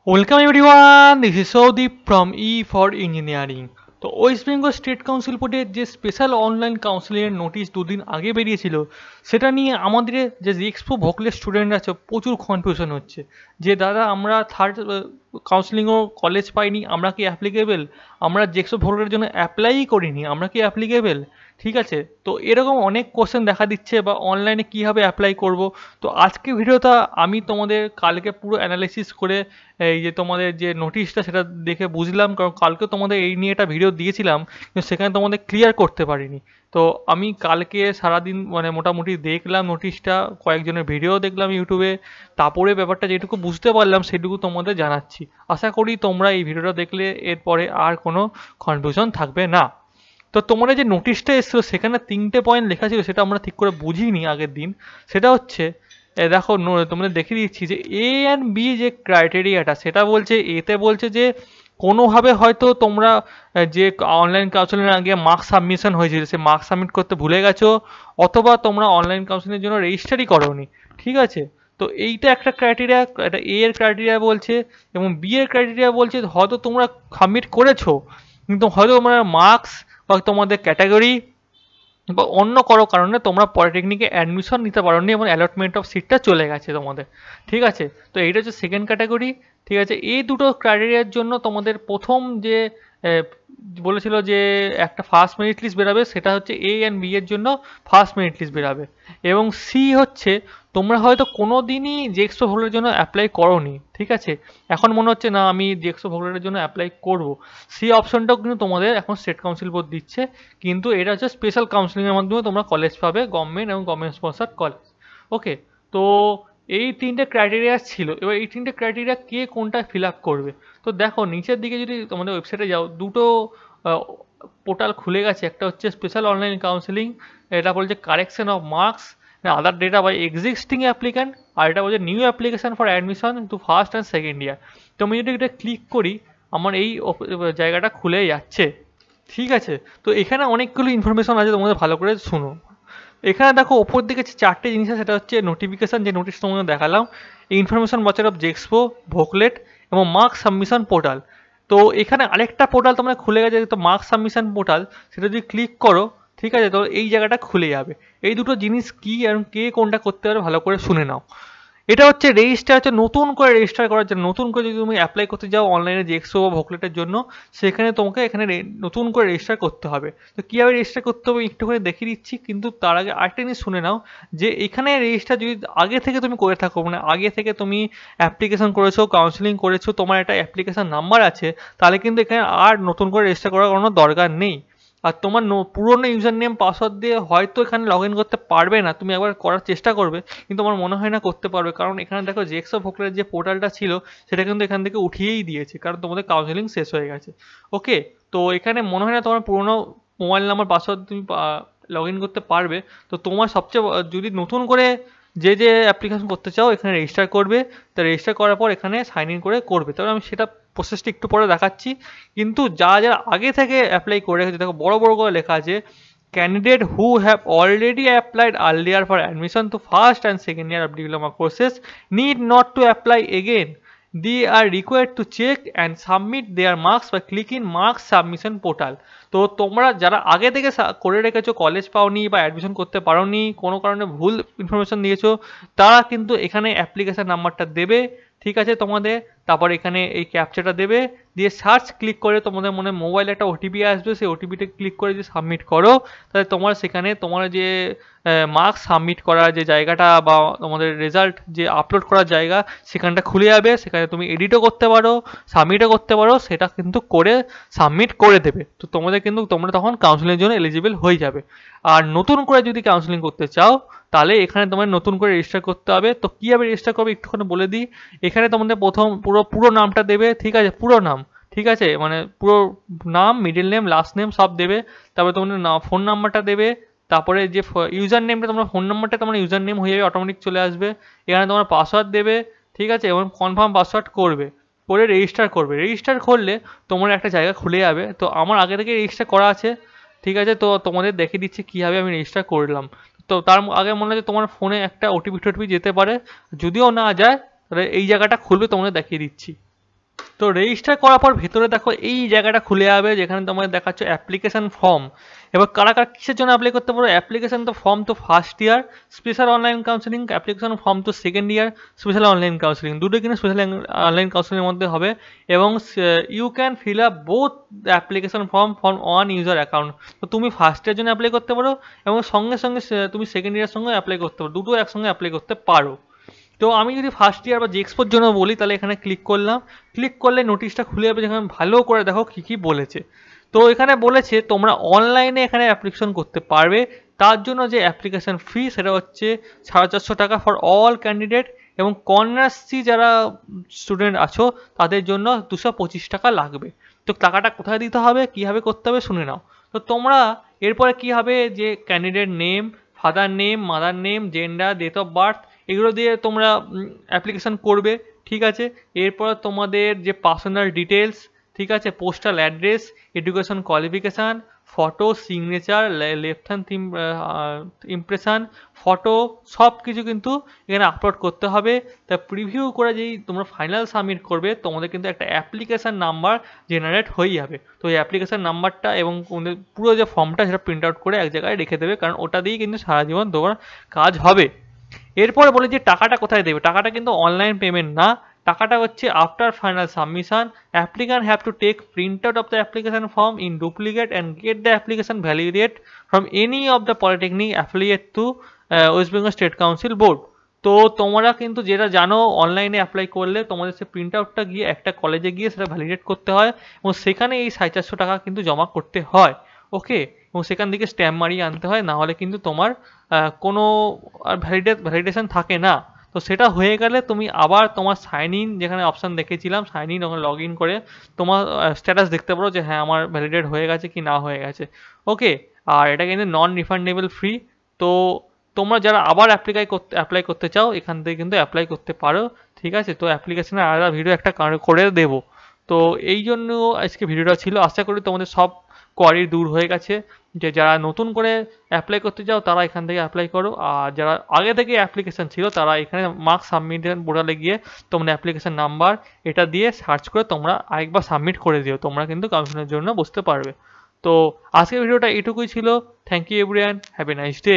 Welcome everyone, this is Sodeep from E for Engineering। তো West Bengal state council বোর্ডের যে special online কাউন্সিলিংয়ের notice দুদিন আগে বেরিয়েছিল, সেটা নিয়ে আমাদের যে এক্সপো ভোকলের স্টুডেন্ট আছে প্রচুর কনফিউশন হচ্ছে যে দাদা আমরা থার্ড কাউন্সিলিংও কলেজ পাইনি, আমরা কি অ্যাপ্লিকেবেল? আমরা জেক্সো ভোকলের জন্য অ্যাপ্লাইই করিনি, আমরা কি অ্যাপ্লিকেবেল? ঠিক আছে, তো এরকম অনেক কোশ্চেন দেখা দিচ্ছে বা অনলাইনে কীভাবে অ্যাপ্লাই করব। তো আজকে ভিডিওটা আমি তোমাদের কালকে পুরো অ্যানালাইসিস করে এই যে তোমাদের যে নোটিশটা সেটা দেখে বুঝলাম, কারণ কালকে তোমাদের এই নিয়ে একটা ভিডিও দিয়েছিলাম কিন্তু সেখানে তোমাদের ক্লিয়ার করতে পারিনি। তো আমি কালকে সারাদিন মানে মোটামুটি দেখলাম নোটিশটা, কয়েকজনের ভিডিও দেখলাম ইউটিউবে, তারপরে ব্যাপারটা যেটুকু বুঝতে পারলাম সেটুকু তোমাদের জানাচ্ছি। আশা করি তোমরা এই ভিডিওটা দেখলে এরপরে আর কোনো কনফিউশন থাকবে না। তো তোমাদের যে নোটিশটা এসেছিলো সেখানে 3টে পয়েন্ট লেখা ছিল, সেটা আমরা ঠিক করে বুঝিনি আগের দিন। সেটা হচ্ছে দেখো তোমাদের দেখিয়ে দিচ্ছি যে এ অ্যান্ড বি যে ক্রাইটেরিয়াটা, সেটা বলছে এতে বলছে যে কোনোভাবে হয়তো তোমরা যে অনলাইন কাউন্সিলিংয়ের আগে মার্কস সাবমিশন হয়েছিল সে মার্কস সাবমিট করতে ভুলে গেছো, অথবা তোমরা অনলাইন কাউন্সিলিংয়ের জন্য রেজিস্টারই করোনি। ঠিক আছে, তো এইটা একটা ক্রাইটেরিয়া, এটা এ এর ক্রাইটেরিয়া বলছে, এবং বি এর ক্রাইটেরিয়া বলছে হয়তো তোমরা সাবমিট করেছো কিন্তু হয়তো তোমরা মার্কস বা তোমাদের ক্যাটাগরি বা অন্য কোনো কারণে তোমরা পলিটেকনিকে অ্যাডমিশন নিতে পারোনি এবং অ্যালটমেন্ট অফ সিটটা চলে গেছে তোমাদের। ঠিক আছে, তো এইটা হচ্ছে সেকেন্ড ক্যাটাগরি। ঠিক আছে, এই দুটো ক্রাইটেরিয়ার জন্য তোমাদের প্রথম যে বলেছিল যে একটা ফার্স্ট মেরিট লিস্ট বেরাবে, সেটা হচ্ছে এ অ্যান্ড বি এর জন্য ফার্স্ট মেরিট লিস্ট বেরাবে। এবং সি হচ্ছে তোমরা হয়তো কোনো দিনই জেক্সো ভোলের জন্য অ্যাপ্লাই করোনি। ঠিক আছে, এখন মনে হচ্ছে না আমি জেক্সো ভোলের জন্য অ্যাপ্লাই করব, সি অপশনটাও কিন্তু তোমাদের এখন স্টেট কাউন্সিল বোর্ড দিচ্ছে, কিন্তু এটা হচ্ছে স্পেশাল কাউন্সিলিংয়ের মাধ্যমে তোমরা কলেজ পাবে, গভর্নমেন্ট এবং গভর্নমেন্ট স্পন্সার্ড কলেজ। ওকে, তো এই তিনটে ক্রাইটেরিয়া ছিল। এবার এই তিনটে ক্রাইটেরিয়া কে কোনটা ফিল আপ করবে? তো দেখো নিচের দিকে যদি তোমাদের ওয়েবসাইটে যাও, দুটো পোর্টাল খুলে গেছে। একটা হচ্ছে স্পেশাল অনলাইন কাউন্সিলিং, এটা বলছে correction of marks other data by existing applicant, আর এটা বলছে new application for admission to first and second year. তো আমি যদি এটা ক্লিক করি আমার এই জায়গাটা খুলে যাচ্ছে। ঠিক আছে, তো এখানে অনেকগুলো ইনফরমেশন আছে, তোমাদের ভালো করে শুনো। এখানে দেখো ওপর দিকে যে চারটে জিনিস আছে, সেটা হচ্ছে নোটিফিকেশান, যে নোটিশ তোমাদের দেখালাম, ইনফরমেশন বাচার অফ জেক্সপো, ভোকলেট এবং মার্ক সাবমিশন পোর্টাল। তো এখানে আরেকটা পোর্টাল তোমরা খুলে গেছে, তো মার্ক সাবমিশন পোর্টাল, সেটা যদি ক্লিক করো, ঠিক আছে, তো এই জায়গাটা খুলে যাবে। এই দুটো জিনিস কি এবং কে কোনটা করতে পারে ভালো করে শুনে নাও। এটা হচ্ছে রেজিস্টার, হচ্ছে নতুন করে রেজিস্টার করার জন্য। নতুন করে যদি তুমি অ্যাপ্লাই করতে যাও অনলাইনে জেক্সো বা ভোকলেটের জন্য, সেখানে তোমাকে এখানে নতুন করে রেজিস্টার করতে হবে। তো কীভাবে রেজিস্টার করতে হবে একটুখানি দেখিয়ে দিচ্ছি, কিন্তু তার আগে আরেকটা জিনিস শুনে নাও, যে এখানে রেজিস্টার যদি আগে থেকে তুমি করে থাকো, মানে আগে থেকে তুমি অ্যাপ্লিকেশন করেছো, কাউন্সিলিং করেছো, তোমার একটা অ্যাপ্লিকেশন নাম্বার আছে, তাহলে কিন্তু এখানে আর নতুন করে রেজিস্টার করার কোনো দরকার নেই। আর তোমার পুরোনো ইউজার নেম পাসওয়ার্ড দিয়ে হয়তো এখানে লগ ইন করতে পারবে না, তুমি একবার করার চেষ্টা করবে, কিন্তু আমার মনে হয় না করতে পারবে, কারণ এখানে দেখো জেক্সো ভোকলের যে পোর্টালটা ছিল সেটা কিন্তু এখান থেকে উঠিয়েই দিয়েছে, কারণ তোমাদের কাউন্সিলিং শেষ হয়ে গেছে। ওকে, তো এখানে মনে হয় না তোমার পুরোনো মোবাইল নাম্বার পাসওয়ার্ড তুমি লগ ইন করতে পারবে। তো তোমার সবচেয়ে যদি নতুন করে যে অ্যাপ্লিকেশন করতে চাও এখানে রেজিস্টার করবে, তা রেজিস্টার করার পর এখানে সাইন ইন করে করবে। তবে আমি সেটা প্রসেসটা একটু পরে দেখাচ্ছি। কিন্তু যারা আগে থেকে অ্যাপ্লাই করে রেখেছে, দেখো বড় বড় করে লেখা আছে, candidate who have already applied earlier for admission to first and second year of diploma courses need not to apply again. They are required to check and submit their marks by clicking marks submission portal. তো তোমরা যারা আগে থেকে করে রেখেছো, college পাওনি বা admission করতে পারোনি, কোনো কারণে ভুল ইনফরমেশন দিয়েছো, তারা কিন্তু এখানে অ্যাপ্লিকেশন নাম্বারটা দেবে। ঠিক আছে তোমাদের, তারপর এখানে এই ক্যাপচাটা দেবে, দিয়ে সার্চ ক্লিক করে তোমাদের মনে মোবাইলে একটা ওটিপি আসবে, সেই ওটিপিটা ক্লিক করে যদি সাবমিট করো, তাহলে তোমার সেখানে তোমার যে মার্কস সাবমিট করার যে জায়গাটা বা তোমাদের রেজাল্ট যে আপলোড করার জায়গা, সেখানটা খুলে যাবে। সেখানে তুমি এডিটও করতে পারো, সাবমিটও করতে পারো, সেটা কিন্তু করে সাবমিট করে দেবে। তো তোমাদের কিন্তু তোমরা তখন কাউন্সিলিংয়ের জন্য এলিজিবল হয়ে যাবে। আর নতুন করে যদি কাউন্সিলিং করতে চাও তাহলে এখানে তোমার নতুন করে রেজিস্টার করতে হবে। তো কীভাবে রেজিস্টার করবে একটুখানি বলে দিই। এখানে তোমাদের প্রথম পুরো নামটা দেবে, ঠিক আছে, পুরো নাম, ঠিক আছে, মানে পুরো নাম, মিডল নেম, লাস্ট নেম সব দেবে। তারপরে তোমাদের ফোন নাম্বারটা দেবে, তারপরে যে ইউজার নেমটা, তোমার ফোন নাম্বারটা তোমার ইউজার নেম হয়ে যাবে, অটোমেটিক চলে আসবে। এখানে তোমার পাসওয়ার্ড দেবে, ঠিক আছে, এবং কনফার্ম পাসওয়ার্ড করবে, করে রেজিস্টার করবে। রেজিস্টার করলে তোমার একটা জায়গা খুলে যাবে। তো আমার আগে থেকে রেজিস্টার করা আছে, ঠিক আছে, তো তোমাদের দেখিয়ে দিচ্ছি কীভাবে আমি রেজিস্টার করলাম। তো তার আগে মনে হয় তোমার ফোনে একটা ওটিপি টোটিপি যেতে পারে, যদিও না যায় তাহলে এই জায়গাটা খুলবে, তোমাদের দেখিয়ে দিচ্ছি। তো রেজিস্টার করার পর ভেতরে দেখো এই জায়গাটা খুলে যাবে যেখানে তোমাদের দেখাচ্ছে অ্যাপ্লিকেশন ফর্ম। এবার কারা কারা কিসের জন্য অ্যাপ্লাই করতে পারো? অ্যাপ্লিকেশন তো ফর্ম তো first year special online counselling, application form তো second year special online counselling, দুটো কিন্তু স্পেশাল অনলাইন কাউন্সিলিংয়ের মধ্যে হবে। এবং you can fill up both application form for one user account. তো তুমি ফার্স্ট ইয়ারের জন্য অ্যাপ্লাই করতে পারো এবং সঙ্গে সঙ্গে তুমি সেকেন্ড ইয়ারের সঙ্গে অ্যাপ্লাই করতে পারো, দুটো একসঙ্গে অ্যাপ্লাই করতে পারো। তো আমি যদি ফার্স্ট ইয়ার বা জেক্সপোর জন্য বলি তাহলে এখানে ক্লিক করলাম, ক্লিক করলে নোটিশটা খুলে যাবে যেখানে ভালো করে দেখো কী কী বলেছে। তো এখানে বলেছে তোমরা অনলাইনে এখানে অ্যাপ্লিকেশন করতে পারবে, তার জন্য যে অ্যাপ্লিকেশন ফি সেটা হচ্ছে 450 টাকা ফর অল ক্যান্ডিডেট, এবং কন্যাশ্রী যারা স্টুডেন্ট আছো তাদের জন্য 225 টাকা লাগবে। তো টাকাটা কোথায় দিতে হবে, কীভাবে করতে হবে শুনে নাও। তো তোমরা এরপরে কী হবে যে candidate name, father name, mother name, gender, date of birth, এগুলো দিয়ে তোমরা অ্যাপ্লিকেশান করবে, ঠিক আছে। এরপর তোমাদের যে পার্সোনাল ডিটেলস, ঠিক আছে, postal address, education qualification, photo, signature, left hand impression, photo, সব কিছু কিন্তু এখানে আপলোড করতে হবে। তা প্রিভিউ করে যেই তোমরা ফাইনাল সাবমিট করবে তোমাদের কিন্তু একটা অ্যাপ্লিকেশান নাম্বার জেনারেট হয়ে যাবে। তো এই অ্যাপ্লিকেশান নাম্বারটা এবং পুরো যে ফর্মটা সেটা প্রিন্ট আউট করে এক জায়গায় রেখে দেবে, কারণ ওটা দিয়েই কিন্তু সারা জীবন তোমার কাজ হবে। এরপরে বলে যে টাকাটা কোথায় দেবে, টাকাটা কিন্তু অনলাইন পেমেন্ট না, টাকাটা হচ্ছে after final submission applicant have to take print out of the application form in duplicate and get the application validate from any of the polytechnic affiliate to West Bengal state council board. তো তোমরা কিন্তু যেটা জানো অনলাইনে apply করলে তোমাদের সে print আউটটা গিয়ে একটা কলেজে গিয়ে সেটা ভ্যালিডেট করতে হয় এবং সেখানে এই 450 টাকা কিন্তু জমা করতে হয়, ওকে। এবং সেখান থেকে স্ট্যাম্প মারিয়ে আনতে হয়, না হলে কিন্তু তোমার কোনো আর ভ্যালিডেশন থাকে না। তো সেটা হয়ে গেলে তুমি আবার তোমার সাইন ইন যেখানে অপশান দেখেছিলাম সাইন ইন, ওখানে লগ ইন করে তোমার স্ট্যাটাস দেখতে পারো যে হ্যাঁ আমার ভ্যালিডেট হয়ে গেছে কি না হয়ে গেছে, ওকে। আর এটা কিন্তু নন রিফান্ডেবল ফ্রি। তো তোমরা যারা আবার অ্যাপ্লাই করতে চাও এখান থেকে কিন্তু অ্যাপ্লাই করতে পারো, ঠিক আছে। তো অ্যাপ্লিকেশনের আলাদা ভিডিও একটা করে দেবো। তো এই জন্য আজকে ভিডিওটা ছিল, আশা করি তোমাদের সব কোয়ারি দূর হয়ে গেছে। যে যারা নতুন করে অ্যাপ্লাই করতে চাও তারা এখান থেকে অ্যাপ্লাই করো, আর যারা আগে থেকে অ্যাপ্লিকেশান ছিল তারা এখানে মার্কস সাবমিশন পোর্টালে গিয়ে তোমরা অ্যাপ্লিকেশান নাম্বার এটা দিয়ে সার্চ করে তোমরা আরেকবার সাবমিট করে দিও, তোমরা কিন্তু কাউন্সিলিংয়ের জন্য বসতে পারবে। তো আজকের ভিডিওটা এটুকুই ছিল। Thank you everyone, have a nice day.